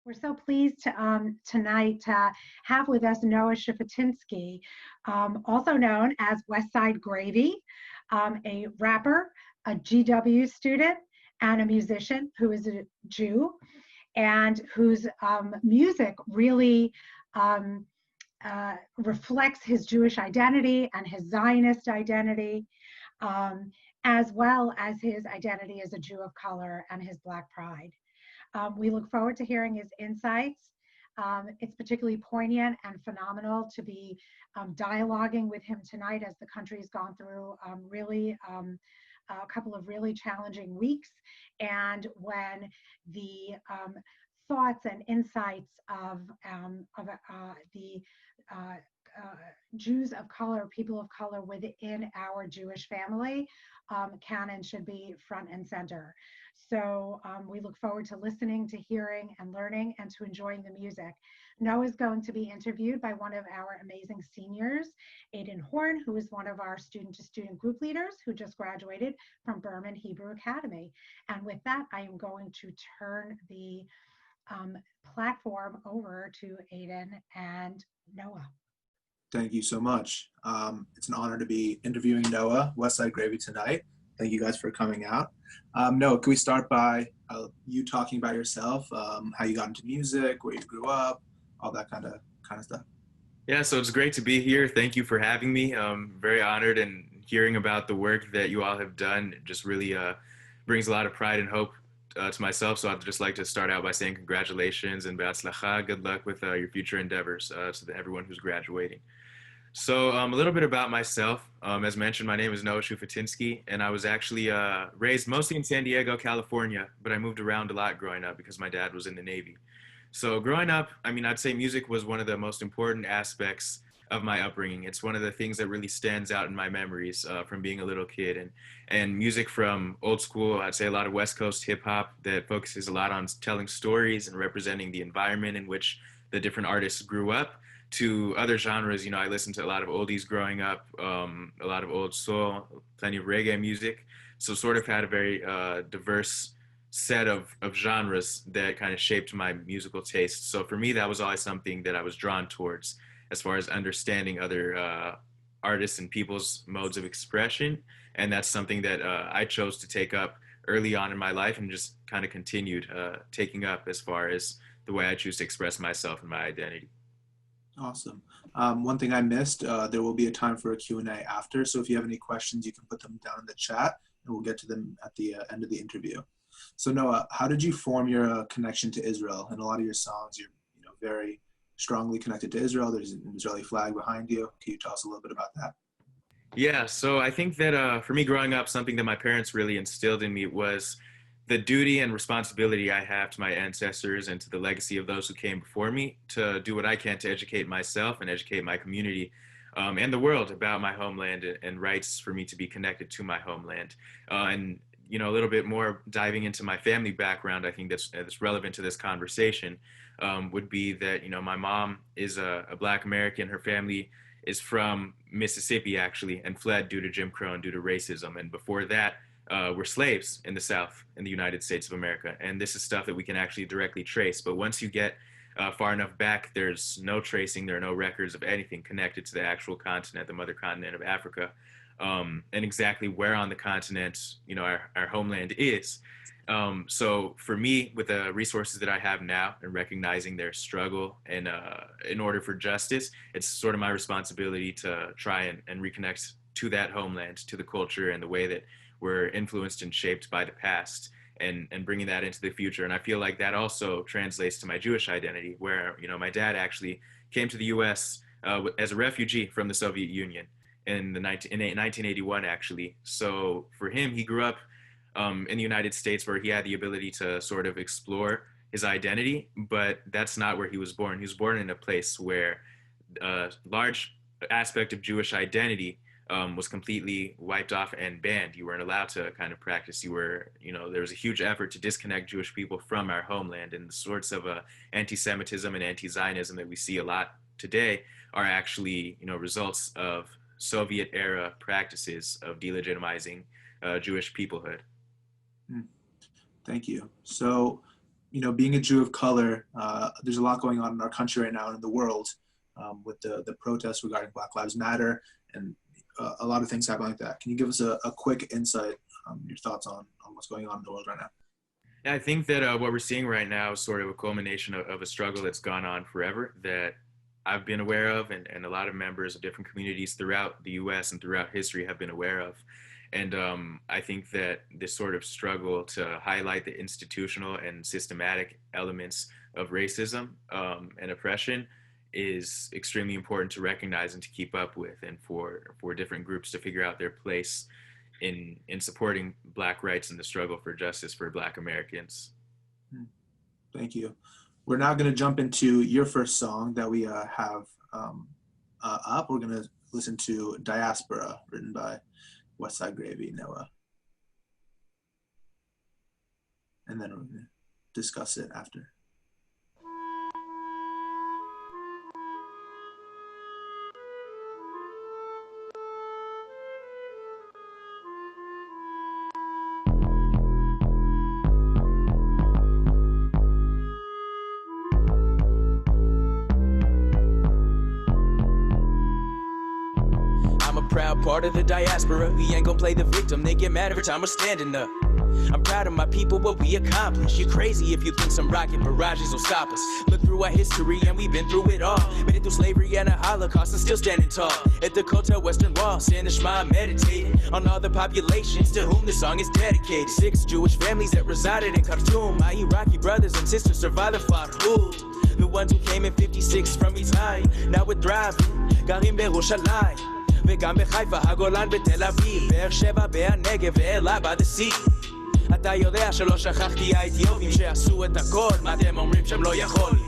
We're so pleased tonight to have with us Noah Shufutinsky, also known as Westside Gravy, a rapper, a GW student, and a musician who is a Jew and whose music really reflects his Jewish identity and his Zionist identity, um, as well as his identity as a Jew of color and his Black pride. We look forward to hearing his insights. It's particularly poignant and phenomenal to be dialoguing with him tonight as the country's gone through a couple of really challenging weeks, and when the thoughts and insights of the uh, Jews of color, people of color within our Jewish family can and should be front and center. So we look forward to listening, to hearing and learning, and to enjoying the music. Noah is going to be interviewed by one of our amazing seniors, Aiden Horn, who is one of our student-to-student group leaders who just graduated from Berman Hebrew Academy. And with that, I am going to turn the platform over to Aiden and Noah. Thank you so much. It's an honor to be interviewing Noah, Westside Gravy, tonight. Thank you guys for coming out. Noah, can we start by you talking about yourself, how you got into music, where you grew up, all that kind of stuff? Yeah, so it's great to be here. Thank you for having me. I'm very honored, and hearing about the work that you all have done just really brings a lot of pride and hope to myself. So I'd just like to start out by saying congratulations and be'atzlacha, good luck with your future endeavors to everyone who's graduating. So a little bit about myself. As mentioned, my name is Noah Shufutinsky, and I was actually raised mostly in San Diego, California, but I moved around a lot growing up because my dad was in the Navy. So growing up, I mean, I'd say music was one of the most important aspects of my upbringing. It's one of the things that really stands out in my memories from being a little kid. And music from old school, I'd say a lot of West Coast hip hop that focuses a lot on telling stories and representing the environment in which the different artists grew up, to other genres. I listened to a lot of oldies growing up, a lot of old soul, plenty of reggae music. So sort of had a very diverse set of genres that kind of shaped my musical taste. So for me, that was always something that I was drawn towards as far as understanding other artists and people's modes of expression. And that's something that I chose to take up early on in my life and just kind of continued taking up as far as the way I choose to express myself and my identity. Awesome. One thing I missed, there will be a time for a Q&A after, so if you have any questions, you can put them down in the chat, and we'll get to them at the end of the interview. So Noah, how did you form your connection to Israel? In a lot of your songs, you're very strongly connected to Israel. There's an Israeli flag behind you. Can you tell us a little bit about that? Yeah, so I think that for me growing up, something that my parents really instilled in me was the duty and responsibility I have to my ancestors and to the legacy of those who came before me to do what I can to educate myself and educate my community and the world about my homeland and rights for me to be connected to my homeland. And a little bit more diving into my family background, I think that's relevant to this conversation, would be that, my mom is a Black American. Her family is from Mississippi, actually, and fled due to Jim Crow and due to racism. And before that, were slaves in the South in the United States of America. And this is stuff that we can actually directly trace. But once you get far enough back, there's no tracing, there are no records of anything connected to the actual continent, the mother continent of Africa, and exactly where on the continent, our homeland is. So for me, with the resources that I have now and recognizing their struggle and in order for justice, it's sort of my responsibility to try and reconnect to that homeland, to the culture and the way that we're influenced and shaped by the past, and bringing that into the future. And I feel like that also translates to my Jewish identity, where, my dad actually came to the US as a refugee from the Soviet Union in 1981, actually. So for him, he grew up in the United States where he had the ability to sort of explore his identity, but that's not where he was born. He was born in a place where a large aspect of Jewish identity was completely wiped off and banned. You weren't allowed to kind of practice. There was a huge effort to disconnect Jewish people from our homeland, and the sorts of anti-Semitism and anti-Zionism that we see a lot today are actually, results of Soviet-era practices of delegitimizing Jewish peoplehood. Thank you. So being a Jew of color, there's a lot going on in our country right now and in the world with the protests regarding Black Lives Matter and a lot of things happening like that. Can you give us a quick insight, your thoughts on what's going on in the world right now? Yeah, I think that what we're seeing right now is sort of a culmination of a struggle that's gone on forever that I've been aware of, and a lot of members of different communities throughout the U.S. and throughout history have been aware of. And I think that this sort of struggle to highlight the institutional and systematic elements of racism and oppression is extremely important to recognize and to keep up with, and for different groups to figure out their place in supporting Black rights and the struggle for justice for Black Americans. Thank you. We're now going to jump into your first song that we have up. We're going to listen to Diaspora, written by Westside Gravy, Noah. And then we're going to discuss it after. Proud part of the diaspora. We ain't gon' play the victim. They get mad every time we're standing up. I'm proud of my people, what we accomplished. You're crazy if you think some rocket barrages will stop us. Look through our history and we've been through it all. Made it through slavery and a Holocaust and still standing tall. At the Kotel Western Wall, saying the Shema, meditating on all the populations to whom the song is dedicated. 6 Jewish families that resided in Khartoum. My Iraqi brothers and sisters survived the Farhud. The ones who came in 56 from Mitzrayim, now we're thriving. Garim Berushalayim. וגם בחיפה, הגולן בתל אביב, באר שבע, בנגב ואילת by the sea. אתה יודע שלא שכחתי האתיופים שעשו את הכל, מה אתם אומרים שהם לא יכולים?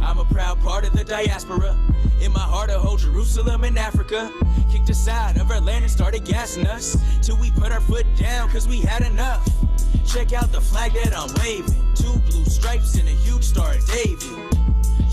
I'm a proud part of the diaspora. In my heart I hold Jerusalem and Africa. Kicked aside of our land and started gassing us till we put our foot down cause we had enough. Check out the flag that I'm waving. 2 blue stripes and a huge star of David.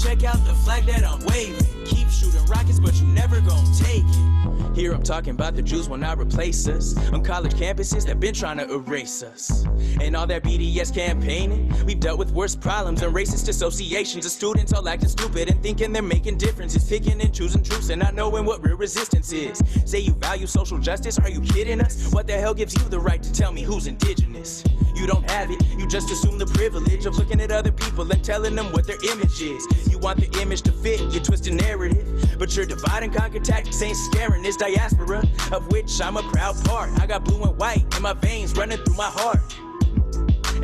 Check out the flag that I'm waving. Keep shooting rockets, but you never gon' take it. Here I'm talking about the Jews will not replace us on college campuses that been trying to erase us. And all that BDS campaigning, we've dealt with worse problems and racist associations of students all acting stupid and thinking they're making differences, picking and choosing truths and not knowing what real resistance is. Say you value social justice, are you kidding us? What the hell gives you the right to tell me who's indigenous? You don't have it, you just assume the privilege of looking at other people and telling them what their image is. You want the image to fit your twisted narrative, but your divide and conquer tactics ain't scaring this diaspora, of which I'm a proud part. I got blue and white in my veins running through my heart.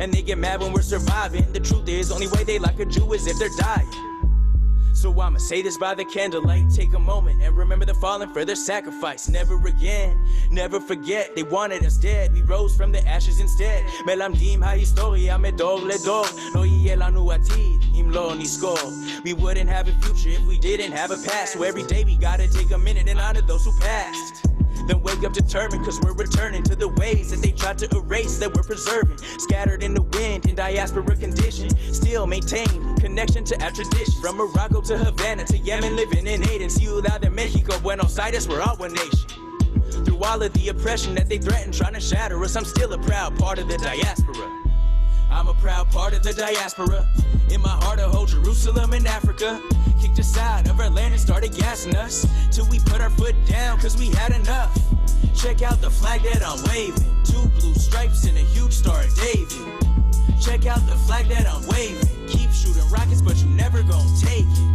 And they get mad when we're surviving. The truth is, only way they like a Jew is if they're dying. So I'ma say this by the candlelight. Take a moment and remember the fallen for their sacrifice. Never again, never forget. They wanted us dead, we rose from the ashes instead. מלמדים ההיסטוריה מדור לדור. לא יהיה לנו עתיד אם לא נזכור. We wouldn't have a future if we didn't have a past. So every day we gotta take a minute and honor those who passed. Then wake up determined cause we're returning to the ways that they tried to erase that we're preserving. Scattered in the wind in diaspora condition, still maintain connection to our tradition. From Morocco to Havana to Yemen, living in Aden, Ciudad de Mexico, Buenos Aires, we're all one nation. Through all of the oppression that they threaten, trying to shatter us, I'm still a proud part of the diaspora. I'm a proud part of the diaspora. In my heart I hold Jerusalem and Africa. Kicked aside of our land and started gassing us till we put our foot down cause we had enough. Check out the flag that I'm waving. 2 blue stripes and a huge star of David. Check out the flag that I'm waving. Keep shooting rockets but you never gon' take it.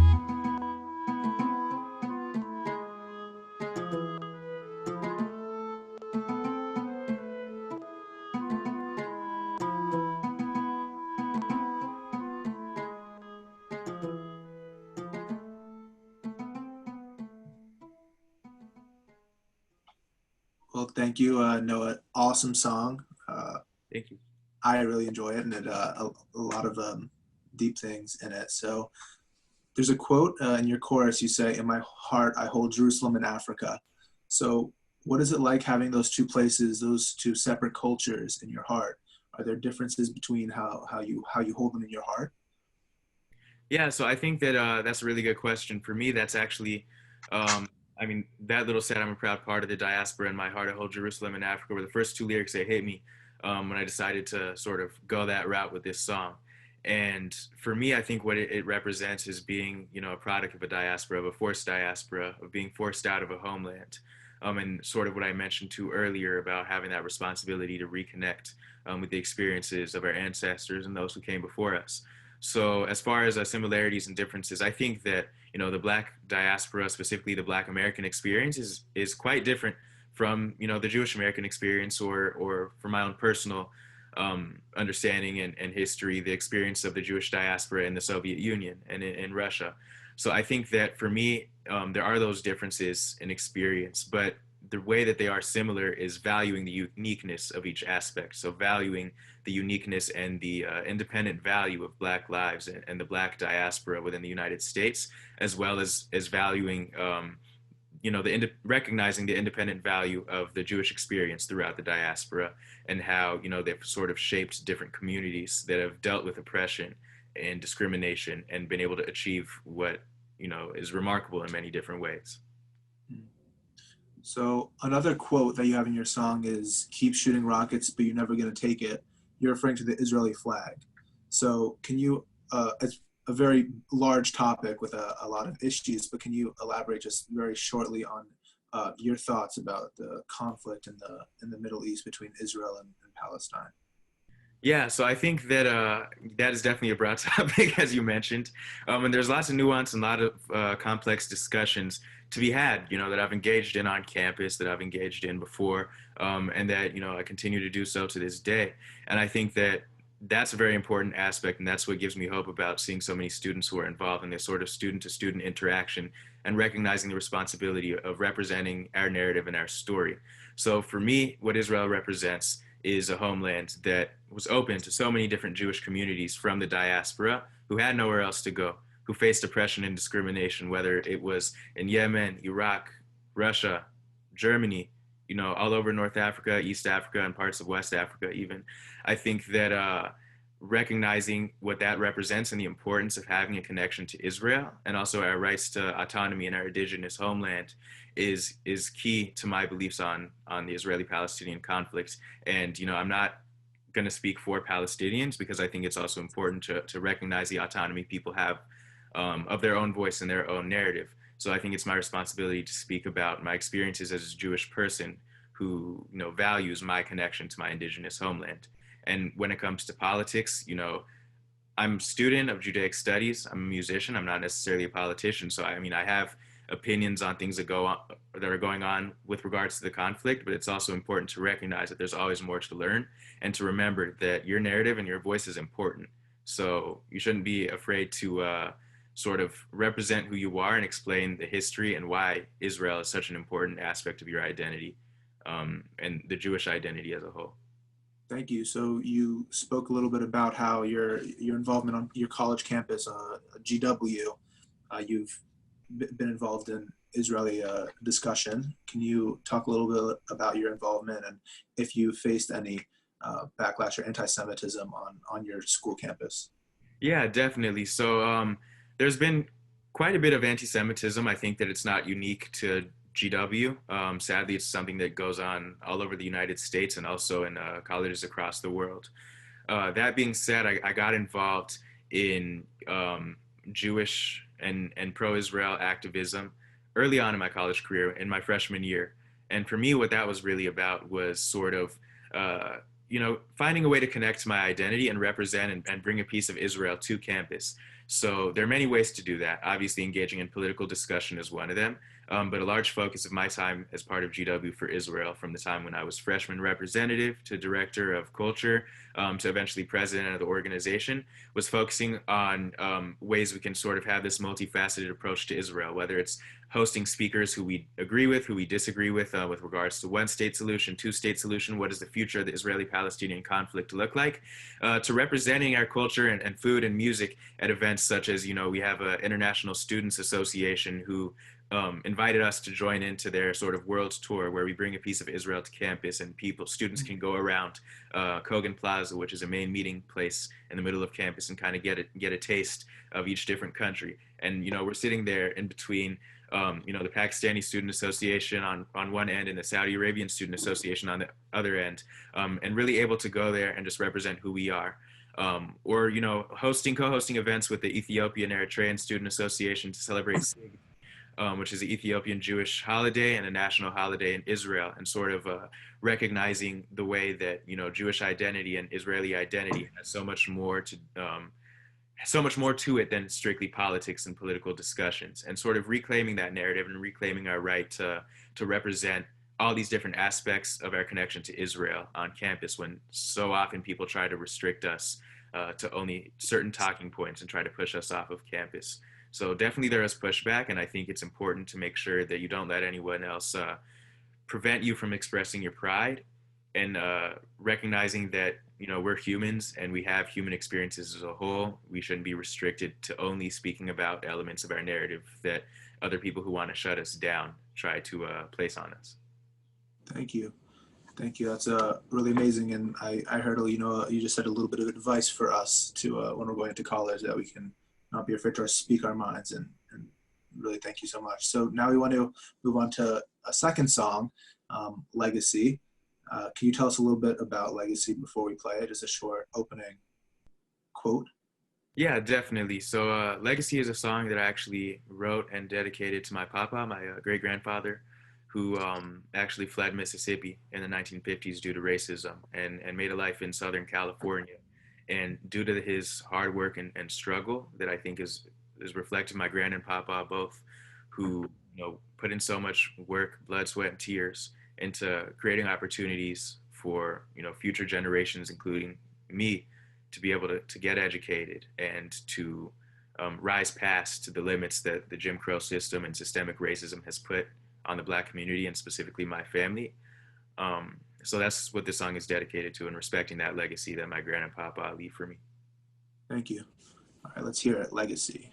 Well, thank you, Noah. Awesome song. Thank you. I really enjoy it, and it a lot of deep things in it. So there's a quote in your chorus. You say, "In my heart, I hold Jerusalem and Africa." So what is it like having those two places, those two separate cultures in your heart? Are there differences between how you hold them in your heart? Yeah, so I think that that's a really good question. For me, that's actually, I mean, that little set, I'm a proud part of the diaspora. In my heart, I hold Jerusalem and Africa, were the first 2 lyrics that hit me when I decided to sort of go that route with this song. And for me, I think what it represents is being, a product of a diaspora, of a forced diaspora, of being forced out of a homeland. And sort of what I mentioned to earlier about having that responsibility to reconnect with the experiences of our ancestors and those who came before us. So as far as similarities and differences, I think that, the Black diaspora, specifically the Black American experience, is quite different from, the Jewish American experience, or from my own personal understanding and history, the experience of the Jewish diaspora in the Soviet Union and in Russia. So I think that for me, there are those differences in experience, but the way that they are similar is valuing the uniqueness of each aspect. So valuing the uniqueness and the independent value of Black lives and the Black diaspora within the United States, as well as valuing recognizing the independent value of the Jewish experience throughout the diaspora, and how, they've sort of shaped different communities that have dealt with oppression and discrimination and been able to achieve what, is remarkable in many different ways. So another quote that you have in your song is, "Keep shooting rockets, but you're never going to take it." You're referring to the Israeli flag. So can you, it's a very large topic with a lot of issues, but can you elaborate just very shortly on your thoughts about the conflict in the Middle East between Israel and Palestine? Yeah, so I think that that is definitely a broad topic, as you mentioned, and there's lots of nuance and a lot of complex discussions to be had, that I've engaged in on campus, that I've engaged in before, and that, I continue to do so to this day. And I think that that's a very important aspect, and that's what gives me hope about seeing so many students who are involved in this sort of student-to-student interaction and recognizing the responsibility of representing our narrative and our story. So for me, what Israel represents is a homeland that was open to so many different Jewish communities from the diaspora who had nowhere else to go, who faced oppression and discrimination, whether it was in Yemen, Iraq, Russia, Germany, all over North Africa, East Africa, and parts of West Africa even. I think that recognizing what that represents and the importance of having a connection to Israel, and also our rights to autonomy in our indigenous homeland, is key to my beliefs on the Israeli-Palestinian conflict. And, I'm not going to speak for Palestinians, because I think it's also important to recognize the autonomy people have of their own voice and their own narrative. So I think it's my responsibility to speak about my experiences as a Jewish person who, values my connection to my indigenous homeland. And when it comes to politics, I'm a student of Judaic studies. I'm a musician. I'm not necessarily a politician. So, I have opinions on things that are going on with regards to the conflict, but it's also important to recognize that there's always more to learn, and to remember that your narrative and your voice is important. So you shouldn't be afraid to sort of represent who you are and explain the history and why Israel is such an important aspect of your identity, and the Jewish identity as a whole. Thank you. So you spoke a little bit about how your involvement on your college campus, GW, you've been involved in Israeli discussion. Can you talk a little bit about your involvement, and if you faced any backlash or anti-Semitism on your school campus? Yeah, definitely. So there's been quite a bit of anti-Semitism. I think that it's not unique to GW. Sadly, it's something that goes on all over the United States and also in colleges across the world. That being said, I got involved in Jewish and pro-Israel activism early on in my college career, in my freshman year. And for me, what that was really about was sort of, finding a way to connect to my identity and represent and bring a piece of Israel to campus. So there are many ways to do that. Obviously, engaging in political discussion is one of them. But a large focus of my time as part of GW for Israel, from the time when I was freshman representative to director of culture to eventually president of the organization, was focusing on ways we can sort of have this multifaceted approach to Israel, whether it's hosting speakers who we agree with, who we disagree with regards to one-state solution, two-state solution, what does the future of the Israeli-Palestinian conflict look like, to representing our culture and food and music at events such as, we have an International Students Association who invited us to join into their sort of world tour, where we bring a piece of Israel to campus, and students can go around Kogan Plaza, which is a main meeting place in the middle of campus, and kind of get a taste of each different country. And, we're sitting there in between, the Pakistani Student Association on one end and the Saudi Arabian Student Association on the other end, and really able to go there and just represent who we are. or, you know, co-hosting events with the Ethiopian Eritrean Student Association to celebrate Sig, which is the Ethiopian Jewish holiday and a national holiday in Israel, and sort of recognizing the way that, you know, Jewish identity and Israeli identity has so much more to it than strictly politics and political discussions, and sort of reclaiming that narrative and reclaiming our right to represent all these different aspects of our connection to Israel on campus, when so often people try to restrict us to only certain talking points and try to push us off of campus. So definitely there is pushback, and I think it's important to make sure that you don't let anyone else prevent you from expressing your pride, and recognizing that, you know, we're humans and we have human experiences as a whole. We shouldn't be restricted to only speaking about elements of our narrative that other people who want to shut us down try to place on us. Thank you. Thank you. That's really amazing. And I heard, you know, you just said a little bit of advice for us to when we're going to college, that we can not be afraid to speak our minds, and really thank you so much. So now we want to move on to a second song, Legacy. Can you tell us a little bit about Legacy before we play it? Just a short opening quote. Yeah, definitely. So Legacy is a song that I actually wrote and dedicated to my papa, my great-grandfather, who actually fled Mississippi in the 1950s due to racism, and made a life in Southern California. And due to his hard work and struggle that I think is reflected in my grand and papa both, who, you know, put in so much work, blood, sweat, and tears into creating opportunities for, you know, future generations, including me, to be able to get educated and to rise past the limits that the Jim Crow system and systemic racism has put on the Black community, and specifically my family. So that's what this song is dedicated to, and respecting that legacy that my grand and papa leave for me. Thank you. All right, let's hear it, Legacy.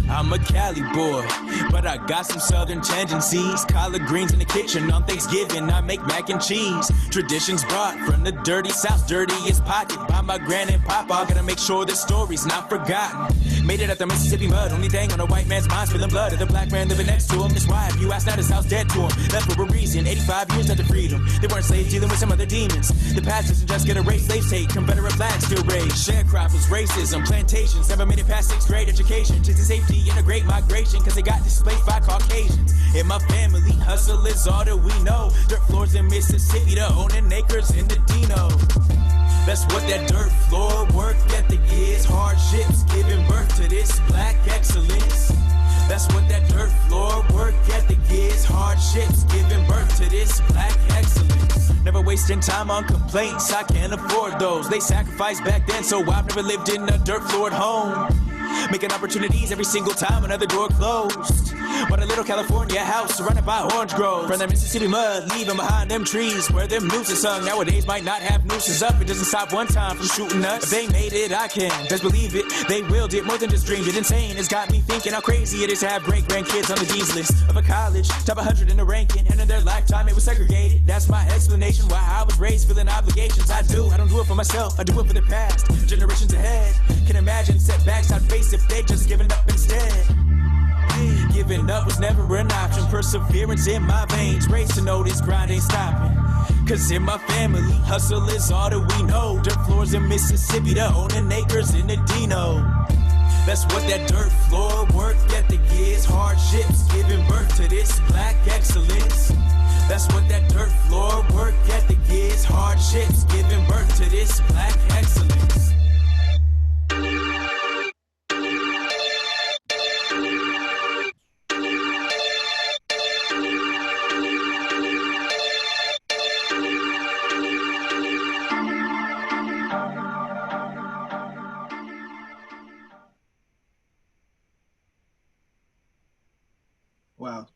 I'm a Cali boy, but I got some southern tendencies. Collard greens in the kitchen on Thanksgiving, I make mac and cheese. Traditions brought from the dirty South, dirtiest pocket by my grand and papa. Gotta make sure this story's not forgotten. Made it out the Mississippi mud, only thing on a white man's mind, spilling blood of the black man living next to him. That's why if you ask, not his house dead to him. Left for a reason, 85 years after freedom. They weren't slaves dealing with some other demons. The past doesn't just get erased, slaves take Confederate flags still raised. Sharecroppers, racism, plantations, never made it past 6th grade education. Chasing safety in a great migration, cause they got displaced by Caucasians. In my family, hustle is all that we know. Dirt floors in Mississippi to owning acres in the Dino. That's what that dirt floor work ethic is. Hardships giving birth to this black excellence. That's what that dirt floor work ethic is. Hardships giving birth to this black excellence. Never wasting time on complaints, I can't afford those. They sacrificed back then, so I've never lived in a dirt floored home. Making opportunities every single time another door closed. But a little California house surrounded by orange groves. From that Mississippi mud, leaving behind them trees where them nooses hung. Nowadays might not have nooses up, it doesn't stop one time from shooting us. If they made it, I can just believe it. They willed it, more than just dreamed it. Insane, it's got me thinking how crazy it is to have great-grandkids on the D's list of a college, top 100 in the ranking, and in their lifetime it was segregated. That's my explanation why I was raised feeling obligations. I don't do it for myself, I do it for the past, generations ahead. Can imagine setbacks I'd face if they just given up instead. Giving up was never an option. Perseverance in my veins, race to know this grind ain't stopping. Cause in my family, hustle is all that we know. Dirt floors in Mississippi to owning acres in the Dino. That's what that dirt floor work ethic is. Hardships giving birth to this black excellence. That's what that dirt floor work ethic is. Hardships giving birth to this black excellence. Wow,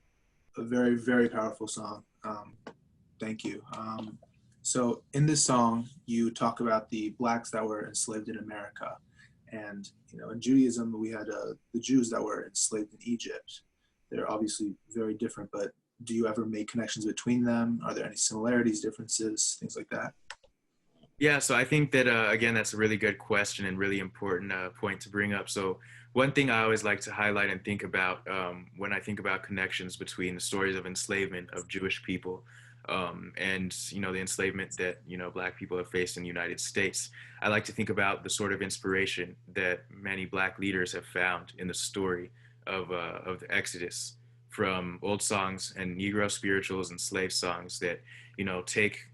a very, very powerful song. Thank you. So in this song, you talk about the Blacks that were enslaved in America. And, in Judaism, we had the Jews that were enslaved in Egypt. They're obviously very different, but do you ever make connections between them? Are there any similarities, differences, things like that? Yeah, so I think that, again, that's a really good question and really important point to bring up. So one thing I always like to highlight and think about when I think about connections between the stories of enslavement of Jewish people and, the enslavement that, Black people have faced in the United States, I like to think about the sort of inspiration that many Black leaders have found in the story of the Exodus, from old songs and Negro spirituals and slave songs that, take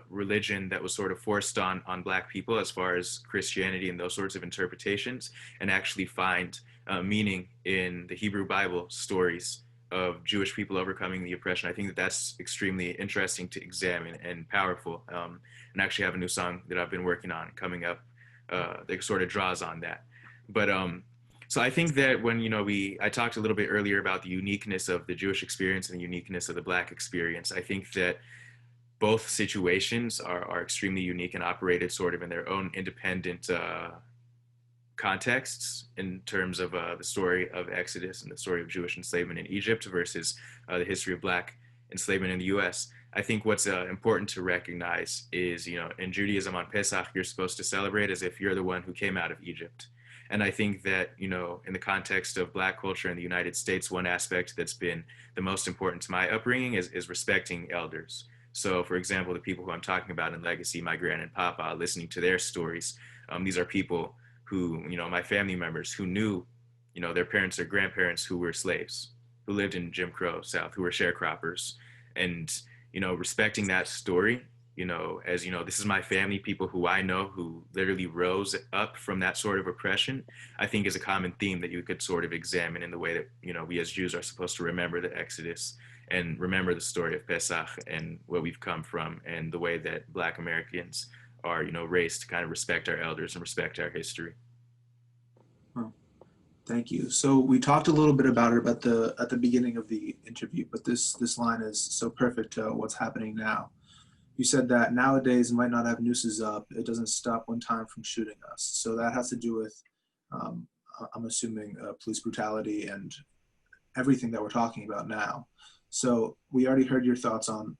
religion that was sort of forced on Black people as far as Christianity and those sorts of interpretations, and actually find meaning in the Hebrew Bible stories of Jewish people overcoming the oppression. I think that that's extremely interesting to examine and powerful. And actually have a new song that I've been working on coming up that sort of draws on that. But so I think that when, I talked a little bit earlier about the uniqueness of the Jewish experience and the uniqueness of the Black experience. I think that both situations are extremely unique and operated sort of in their own independent contexts in terms of the story of Exodus and the story of Jewish enslavement in Egypt versus the history of Black enslavement in the U.S. I think what's important to recognize is, in Judaism on Pesach, you're supposed to celebrate as if you're the one who came out of Egypt. And I think that, in the context of Black culture in the United States, one aspect that's been the most important to my upbringing is respecting elders. So, for example, the people who I'm talking about in Legacy, my gran and papa, listening to their stories, these are people who, my family members who knew, their parents or grandparents who were slaves, who lived in Jim Crow South, who were sharecroppers. And, respecting that story, as, this is my family, people who I know who literally rose up from that sort of oppression, I think is a common theme that you could sort of examine in the way that, we as Jews are supposed to remember the Exodus and remember the story of Pesach and where we've come from, and the way that Black Americans are, raised to kind of respect our elders and respect our history. Oh, thank you. So we talked a little bit about it at the beginning of the interview, but this line is so perfect to what's happening now. You said that nowadays might not have nooses up. It doesn't stop one time from shooting us. So that has to do with, I'm assuming, police brutality and everything that we're talking about now. So we already heard your thoughts on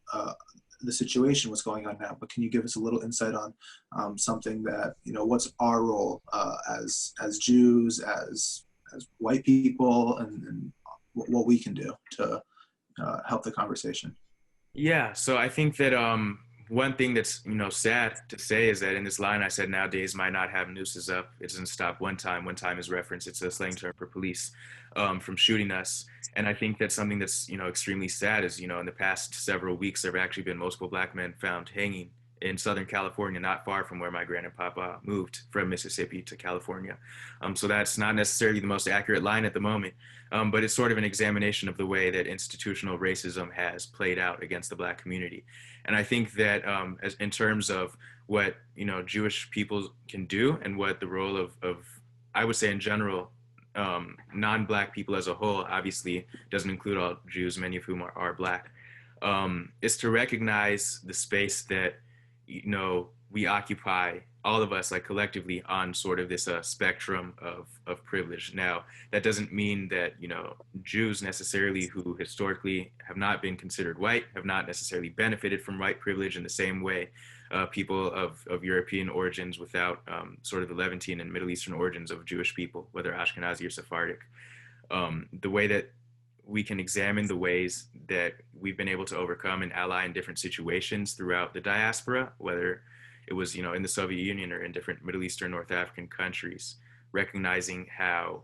the situation, what's going on now, but can you give us a little insight on something that, what's our role as Jews, as white people, and what we can do to help the conversation? Yeah, so I think that one thing that's, sad to say is that in this line I said nowadays might not have nooses up. It doesn't stop one time. One time is referenced. It's a slang term for police from shooting us. And I think that's something that's, extremely sad is, in the past several weeks, there have actually been multiple Black men found hanging in Southern California, not far from where my grandpapa moved from Mississippi to California. So that's not necessarily the most accurate line at the moment, but it's sort of an examination of the way that institutional racism has played out against the Black community. And I think that as in terms of what, Jewish people can do and what the role of I would say in general, non-Black people as a whole, obviously doesn't include all Jews, many of whom are Black, is to recognize the space that, we occupy, all of us, like collectively, on sort of this spectrum of privilege. Now, that doesn't mean that, Jews necessarily who historically have not been considered white, have not necessarily benefited from white privilege in the same way people of European origins without sort of the Levantine and Middle Eastern origins of Jewish people, whether Ashkenazi or Sephardic. The way that we can examine the ways that we've been able to overcome and ally in different situations throughout the diaspora, whether it was, in the Soviet Union or in different Middle Eastern, North African countries, recognizing how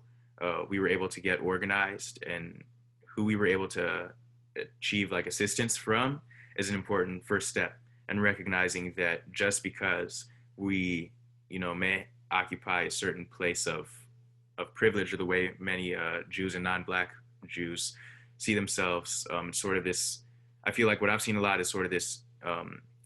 we were able to get organized and who we were able to achieve like assistance from is an important first step. And recognizing that just because we, may occupy a certain place of privilege, or the way many Jews and non-Black Jews see themselves, sort of this, I feel like what I've seen a lot is sort of this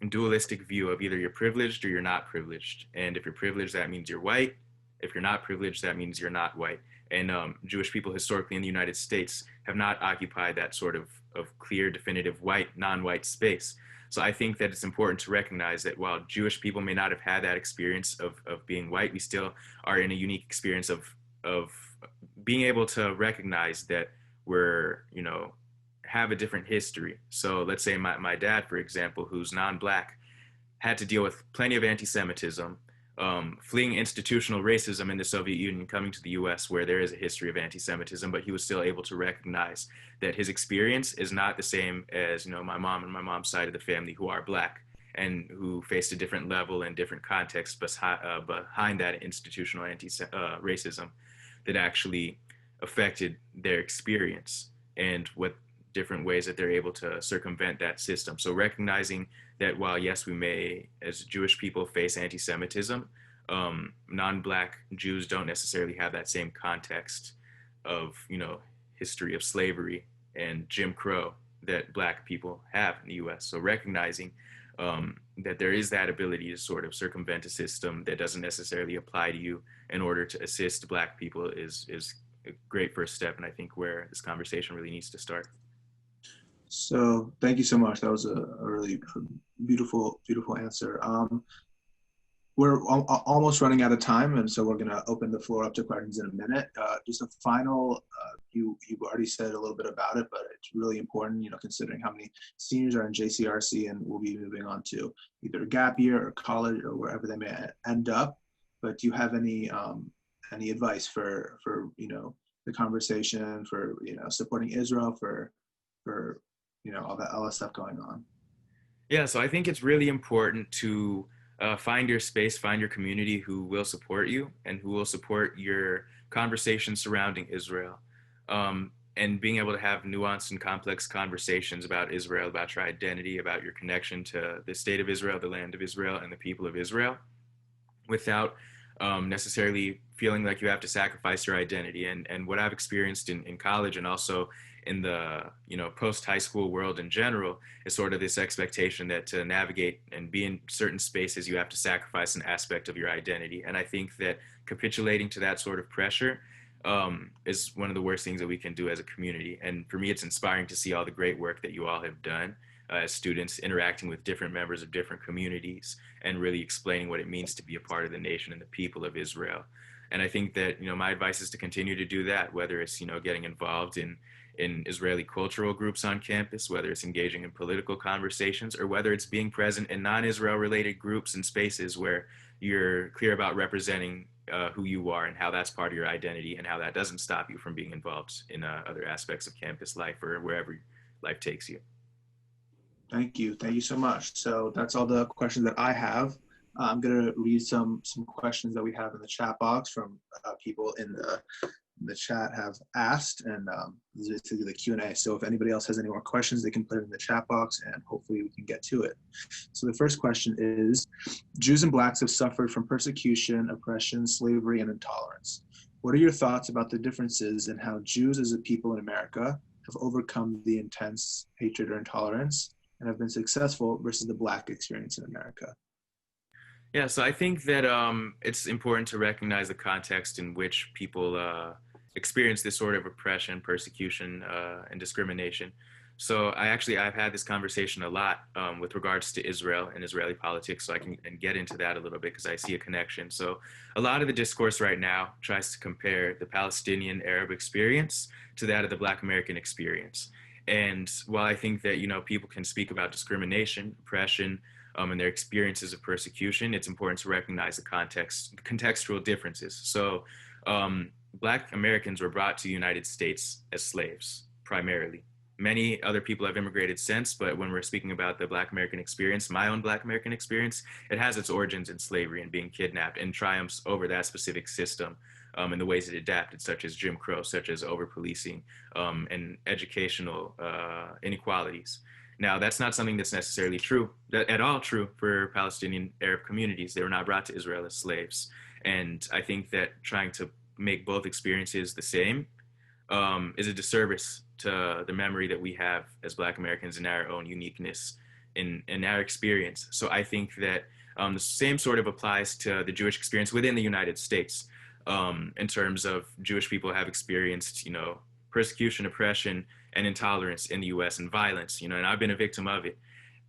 dualistic view of either you're privileged or you're not privileged. And if you're privileged, that means you're white. If you're not privileged, that means you're not white. And Jewish people historically in the United States have not occupied that sort of clear, definitive white, non-white space. So I think that it's important to recognize that while Jewish people may not have had that experience of being white, we still are in a unique experience of being able to recognize that we're, have a different history. So let's say my dad, for example, who's non-Black, had to deal with plenty of anti-Semitism, fleeing institutional racism in the Soviet Union, coming to the US where there is a history of anti-Semitism, but he was still able to recognize that his experience is not the same as, my mom and my mom's side of the family who are Black and who faced a different level and different context behind that institutional racism that actually affected their experience and what different ways that they're able to circumvent that system. So recognizing that while, yes, we may, as Jewish people, face anti-Semitism, non-Black Jews don't necessarily have that same context of, history of slavery and Jim Crow that Black people have in the US. So recognizing that there is that ability to sort of circumvent a system that doesn't necessarily apply to you in order to assist Black people is a great first step, and I think where this conversation really needs to start. So thank you so much. That was a really beautiful answer. We're almost running out of time, and so we're going to open the floor up to questions in a minute. Just a final, you've already said a little bit about it, but it's really important, considering how many seniors are in JCRC and will be moving on to either a gap year or college or wherever they may end up. But do you have any advice for the conversation, for supporting Israel, for all that stuff going on? Yeah, so I think it's really important to find your space, find your community who will support you and who will support your conversation surrounding Israel. And being able to have nuanced and complex conversations about Israel, about your identity, about your connection to the state of Israel, the land of Israel, and the people of Israel, without necessarily feeling like you have to sacrifice your identity. And what I've experienced in college and also in the post-high school world in general is sort of this expectation that to navigate and be in certain spaces you have to sacrifice an aspect of your identity. And I think that capitulating to that sort of pressure is one of the worst things that we can do as a community. And for me, it's inspiring to see all the great work that you all have done as students, interacting with different members of different communities and really explaining what it means to be a part of the nation and the people of Israel. And I think that my advice is to continue to do that, whether it's getting involved in Israeli cultural groups on campus, whether it's engaging in political conversations, or whether it's being present in non-Israel related groups and spaces where you're clear about representing who you are and how that's part of your identity and how that doesn't stop you from being involved in other aspects of campus life or wherever life takes you. Thank you so much. So that's all the questions that I have. I'm going to read some questions that we have in the chat box from people in the chat have asked, and this is basically the Q&A. So if anybody else has any more questions, they can put it in the chat box and hopefully we can get to it. So the first question is, Jews and Blacks have suffered from persecution, oppression, slavery, and intolerance. What are your thoughts about the differences in how Jews as a people in America have overcome the intense hatred or intolerance and have been successful versus the Black experience in America? Yeah, so I think that it's important to recognize the context in which people experience this sort of oppression, persecution, and discrimination. So I've had this conversation a lot with regards to Israel and Israeli politics, so I can get into that a little bit because I see a connection. So a lot of the discourse right now tries to compare the Palestinian Arab experience to that of the Black American experience. And while I think that, people can speak about discrimination, oppression, and their experiences of persecution, it's important to recognize the contextual differences. So Black Americans were brought to the United States as slaves, primarily. Many other people have immigrated since, but when we're speaking about the Black American experience, my own Black American experience, it has its origins in slavery and being kidnapped and triumphs over that specific system and the ways it adapted, such as Jim Crow, such as over-policing and educational inequalities. Now, that's not something that's necessarily at all true for Palestinian Arab communities. They were not brought to Israel as slaves. And I think that trying to make both experiences the same is a disservice to the memory that we have as Black Americans and our own uniqueness in our experience. So I think that the same sort of applies to the Jewish experience within the United States in terms of Jewish people have experienced, persecution, oppression, and intolerance in the US and violence, and I've been a victim of it.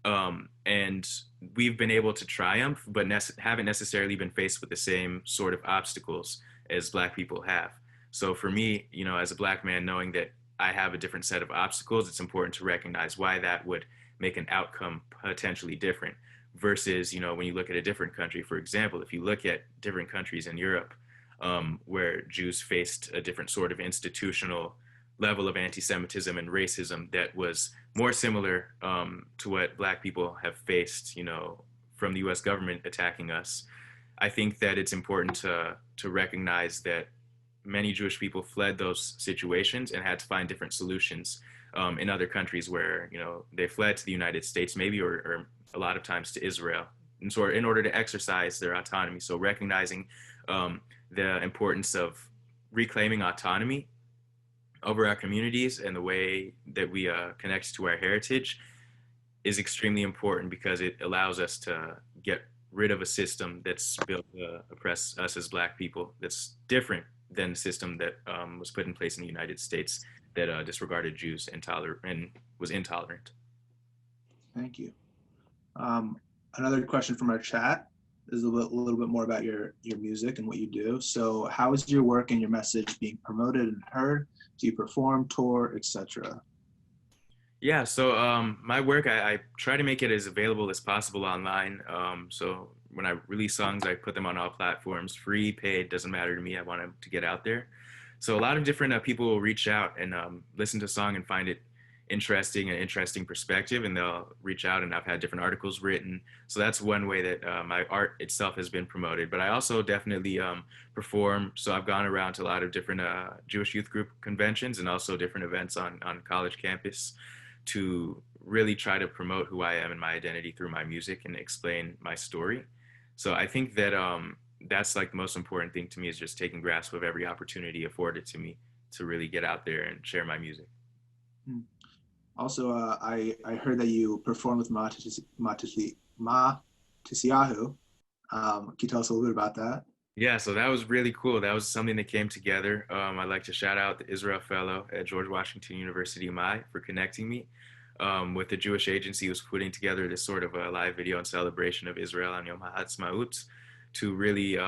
And we've been able to triumph, but haven't necessarily been faced with the same sort of obstacles as Black people have. So for me, you know, as a Black man, knowing that I have a different set of obstacles, it's important to recognize why that would make an outcome potentially different versus, you know, when you look at a different country. For example, if you look at different countries in Europe, where Jews faced a different sort of institutional level of anti-Semitism and racism that was more similar to what Black people have faced, you know, from the U.S. government attacking us. I think that it's important to recognize that many Jewish people fled those situations and had to find different solutions in other countries where, you know, they fled to the United States maybe, or a lot of times to Israel, and so in order to exercise their autonomy. So recognizing the importance of reclaiming autonomy over our communities and the way that we connect to our heritage is extremely important, because it allows us to get rid of a system that's built to oppress us as Black people, that's different than the system that was put in place in the United States that disregarded Jews and was intolerant. Thank you. Another question from our chat is a little bit more about your music and what you do. So how is your work and your message being promoted and heard? Do you perform, tour, etc.? Yeah, so my work, I try to make it as available as possible online. So when I release songs, I put them on all platforms, free, paid, doesn't matter to me. I want them to get out there. So a lot of different people will reach out and listen to a song and find it interesting, an interesting perspective, and they'll reach out, and I've had different articles written. So that's one way that my art itself has been promoted. But I also definitely perform. So I've gone around to a lot of different Jewish youth group conventions and also different events on college campus to really try to promote who I am and my identity through my music and explain my story. So I think that that's like the most important thing to me, is just taking grasp of every opportunity afforded to me to really get out there and share my music. Also, I heard that you performed with Matisyahu. Can you tell us a little bit about that? Yeah, so that was really cool. That was something that came together. I'd like to shout out the Israel Fellow at George Washington University, for connecting me with the Jewish agency who was putting together this sort of a live video in celebration of Israel on Yom HaAtzmaut to really,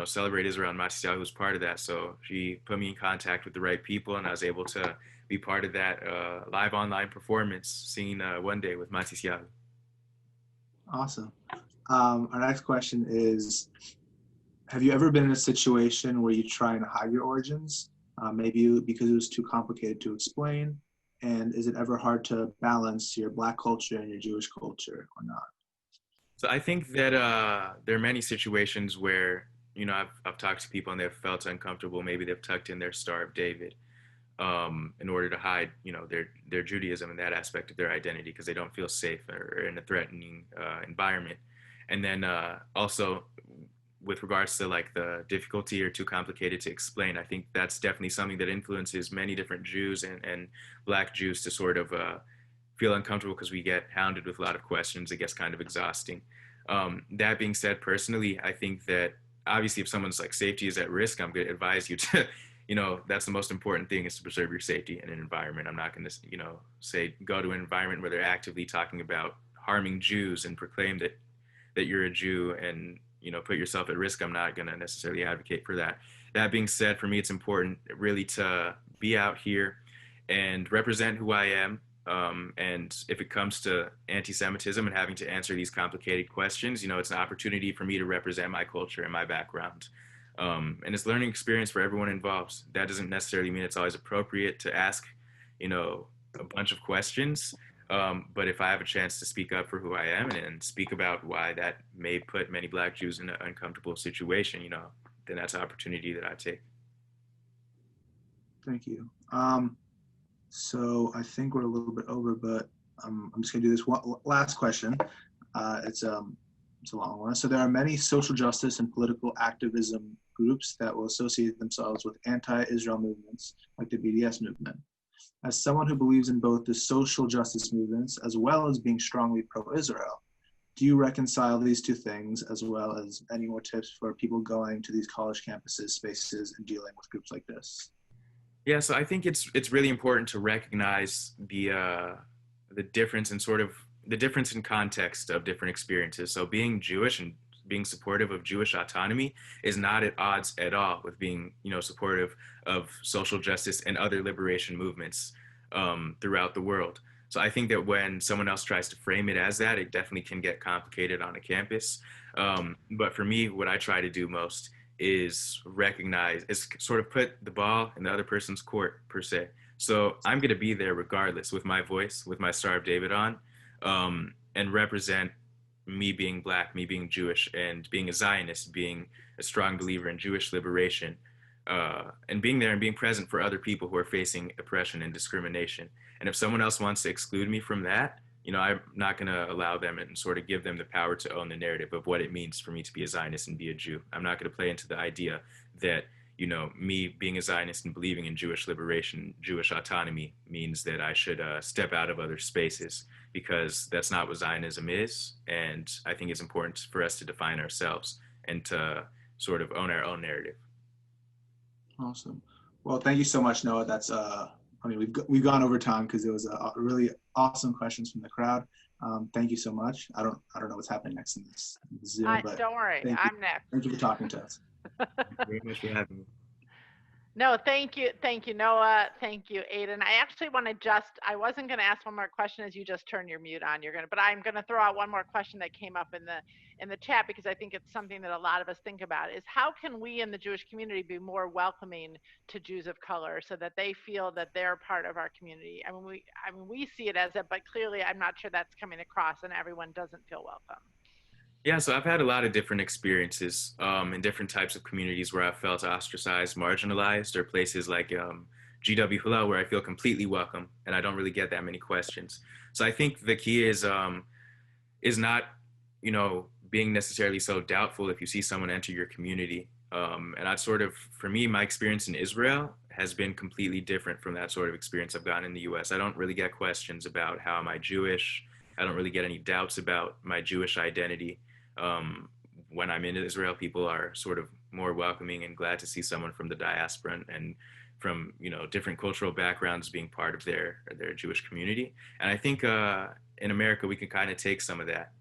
celebrate Israel, and Matisyahu was part of that. So she put me in contact with the right people, and I was able to be part of that live online performance, singing One Day with Matisyahu. Awesome. Our next question is, have you ever been in a situation where you try and hide your origins, maybe because it was too complicated to explain? And is it ever hard to balance your Black culture and your Jewish culture or not? So I think that there are many situations where, you know, I've talked to people and they've felt uncomfortable. Maybe they've tucked in their Star of David in order to hide, you know, their Judaism and that aspect of their identity, because they don't feel safe or in a threatening environment. And then also, with regards to like the difficulty or too complicated to explain, I think that's definitely something that influences many different Jews and Black Jews to sort of feel uncomfortable, because we get hounded with a lot of questions. It gets kind of exhausting. That being said, personally, I think that obviously if someone's like safety is at risk, I'm going to advise you to, you know, that's the most important thing, is to preserve your safety in an environment. I'm not going to, you know, say go to an environment where they're actively talking about harming Jews and proclaim that you're a Jew and, you know, put yourself at risk. I'm not going to necessarily advocate for that. That being said, for me, it's important really to be out here and represent who I am. And if it comes to anti-Semitism and having to answer these complicated questions, you know, it's an opportunity for me to represent my culture and my background. And it's a learning experience for everyone involved. That doesn't necessarily mean it's always appropriate to ask, you know, a bunch of questions. But if I have a chance to speak up for who I am and speak about why that may put many Black Jews in an uncomfortable situation, you know, then that's an opportunity that I take. Thank you. So I think we're a little bit over, but I'm just gonna do this one last question. It's a long one. So there are many social justice and political activism groups that will associate themselves with anti-Israel movements like the BDS movement. As someone who believes in both the social justice movements as well as being strongly pro-Israel, do you reconcile these two things, as well as any more tips for people going to these college campuses, spaces, and dealing with groups like this? Yeah, so I think it's really important to recognize the difference in sort of the difference in context of different experiences. So being Jewish and being supportive of Jewish autonomy is not at odds at all with being, supportive of social justice and other liberation movements throughout the world. So I think that when someone else tries to frame it as that, it definitely can get complicated on a campus. But for me, what I try to do most is sort of put the ball in the other person's court, per se. So I'm going to be there regardless with my voice, with my Star of David on, and represent me being Black, me being Jewish, and being a Zionist, being a strong believer in Jewish liberation, and being there and being present for other people who are facing oppression and discrimination. And if someone else wants to exclude me from that, I'm not going to allow them and sort of give them the power to own the narrative of what it means for me to be a Zionist and be a Jew. I'm not going to play into the idea that, me being a Zionist and believing in Jewish liberation, Jewish autonomy means that I should step out of other spaces, because that's not what Zionism is. And I think it's important for us to define ourselves and to sort of own our own narrative. Awesome. Well, thank you so much, Noah. That's we've gone over time because it was a really awesome questions from the crowd. Thank you so much. I don't know what's happening next in this Zoom, but don't worry, I'm next. Thank you for talking to us. Thank you very much for having me. No, thank you, Noah. Thank you, Aiden. I actually want to I wasn't going to ask one more question as you just turn your mute on. But I'm going to throw out one more question that came up in the chat, because I think it's something that a lot of us think about, is how can we in the Jewish community be more welcoming to Jews of color so that they feel that they're part of our community? We see it as it, but clearly I'm not sure that's coming across and everyone doesn't feel welcome. Yeah, so I've had a lot of different experiences in different types of communities where I felt ostracized, marginalized, or places like GW Hillel where I feel completely welcome and I don't really get that many questions. So I think the key is not, being necessarily so doubtful if you see someone enter your community. And I'd for me, my experience in Israel has been completely different from that sort of experience I've gotten in the US. I don't really get questions about how am I Jewish. I don't really get any doubts about my Jewish identity. When I'm in Israel, people are sort of more welcoming and glad to see someone from the diaspora and from, different cultural backgrounds being part of their Jewish community. And I think in America, we can kind of take some of that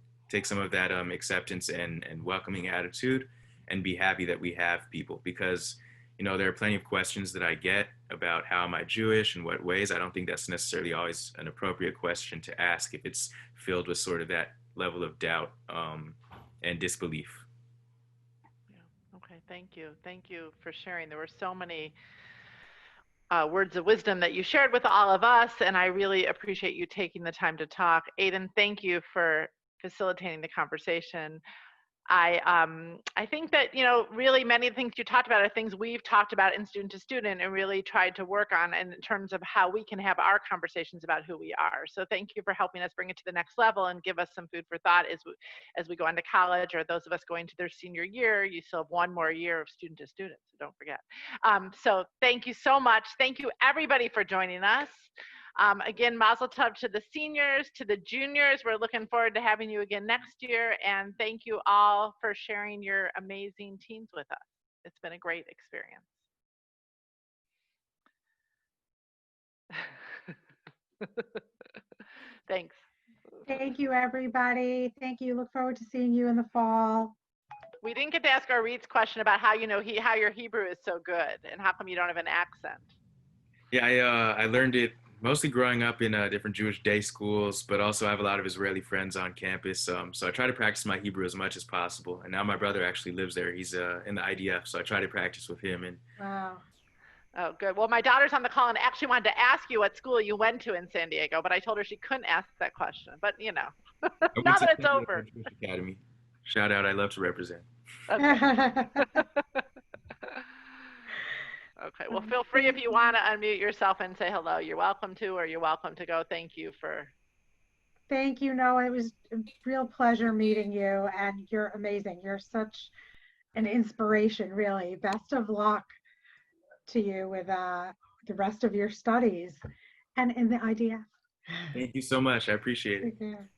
acceptance and welcoming attitude and be happy that we have people, because, there are plenty of questions that I get about how am I Jewish, in what ways. I don't think that's necessarily always an appropriate question to ask if it's filled with sort of that level of doubt and disbelief. Yeah. Okay. Thank you. Thank you for sharing. There were so many words of wisdom that you shared with all of us, and I really appreciate you taking the time to talk. Aiden, thank you for facilitating the conversation. I think that, really many of the things you talked about are things we've talked about in Student to Student and really tried to work on in terms of how we can have our conversations about who we are. So thank you for helping us bring it to the next level and give us some food for thought as we go on to college, or those of us going to their senior year. You still have one more year of Student to Student, so don't forget. So thank you so much. Thank you everybody for joining us. Again, mazel tov to the seniors, to the juniors. We're looking forward to having you again next year. And thank you all for sharing your amazing teens with us. It's been a great experience. Thanks. Thank you, everybody. Thank you. Look forward to seeing you in the fall. We didn't get to ask our Reed's question about how how your Hebrew is so good and how come you don't have an accent. Yeah, I learned it mostly growing up in different Jewish day schools, but also I have a lot of Israeli friends on campus. So I try to practice my Hebrew as much as possible. And now my brother actually lives there. He's in the IDF, so I try to practice with him. And wow. Oh, good. Well, my daughter's on the call and actually wanted to ask you what school you went to in San Diego, but I told her she couldn't ask that question. But, now that it's over. Academy. Shout out, I love to represent. Okay. Okay, well, feel free if you want to unmute yourself and say hello. You're welcome to, or you're welcome to go. Thank you for. Thank you, Noah. It was a real pleasure meeting you, and you're amazing. You're such an inspiration, really. Best of luck to you with the rest of your studies and in the IDF. Thank you so much. I appreciate it. Take care.